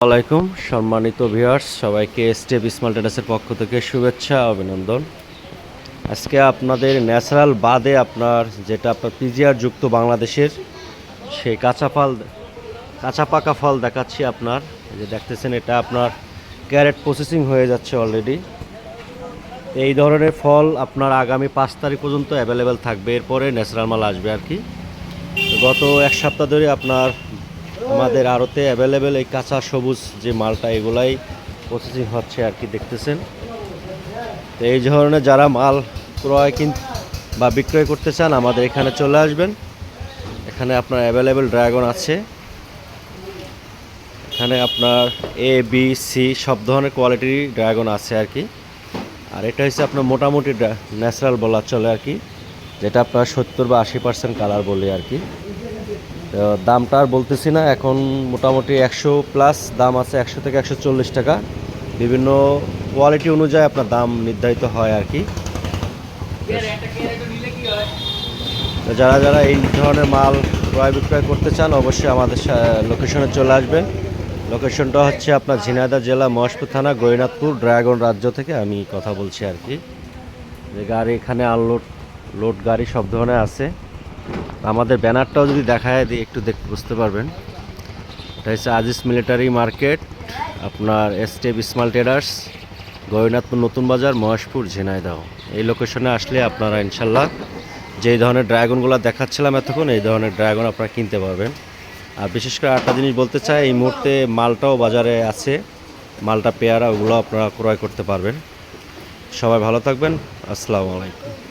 আলাইকুম সম্মানিত ভিউয়ার্স, সবাইকে স্টেপ স্মল ট্রেডার্সের পক্ষ থেকে শুভেচ্ছা অভিনন্দন। আজকে আপনাদের ন্যাচারাল বাদে আপনার যেটা আপনার পিজিআর যুক্ত বাংলাদেশের সেই কাঁচা পাকা ফল দেখাচ্ছি। আপনার এই যে দেখতেছেন, এটা আপনার ক্যারেট প্রসেসিং হয়ে যাচ্ছে অলরেডি। এই ধরনের ফল আপনার আগামী 5 তারিখ পর্যন্ত অ্যাভেলেবেল থাকবে, এরপরে ন্যাচারাল মাল আসবে আর কি। গত এক সপ্তাহ ধরে আপনার আমাদের আড়তে অ্যাভেলেবেল এই কাঁচা সবুজ যে মালটা, এগুলাই প্রসেসিং হচ্ছে আর কি, দেখতেছেন। তো এই ধরনের যারা মাল ক্রয় বা বিক্রয় করতে চান, আমাদের এখানে চলে আসবেন। এখানে আপনার অ্যাভেলেবেল ড্রাগন আছে। এখানে আপনার এ বি সি সব ধরনের কোয়ালিটির ড্রাগন আছে আর কি। আর এটা হচ্ছে আপনার মোটামুটি ন্যাচারাল বলা চলে আর কি, যেটা আপনার 70 বা 80% কালার বলি আর কি। তো দামটা আর বলতেছি না, এখন মোটামুটি 100+ দাম আছে, 100 থেকে 140 টাকা। বিভিন্ন কোয়ালিটি অনুযায়ী আপনার দাম নির্ধারিত হয় আর কি। তো যারা যারা এই ধরনের মাল ক্রয় বিক্রয় করতে চান, অবশ্যই আমাদের লোকেশনে চলে আসবেন। লোকেশনটা হচ্ছে আপনার ঝিনাইদহ জেলা মহেশপুর থানা গৌরীনাথপুর ড্রাগন রাজ্য থেকে আমি কথা বলছি আর কি। যে গাড়ি এখানে লোড গাড়ি সব ধরনের আছে। আমাদের ব্যানারটাও যদি দেখায় দিই, একটু দেখতে বুঝতে পারবেন। এটা হচ্ছে আজিজ মিলিটারি মার্কেট, আপনার স্টেপ স্মল ট্রেডার্স, গৌরীনাথপুর নতুন বাজার, মহেশপুর, ঝিনাইদহ। এই লোকেশনে আসলে আপনারা ইনশাল্লাহ যেই ধরনের ড্রাগনগুলো দেখাচ্ছিলাম এতক্ষণ, এই ধরনের ড্রাগন আপনারা কিনতে পারবেন। আর বিশেষ করে একটা জিনিস বলতে চাই, এই মুহূর্তে মালটাও বাজারে আছে, মালটা পেয়ারা, ওগুলো আপনারা ক্রয় করতে পারবেন। সবাই ভালো থাকবেন। আসসালামু আলাইকুম।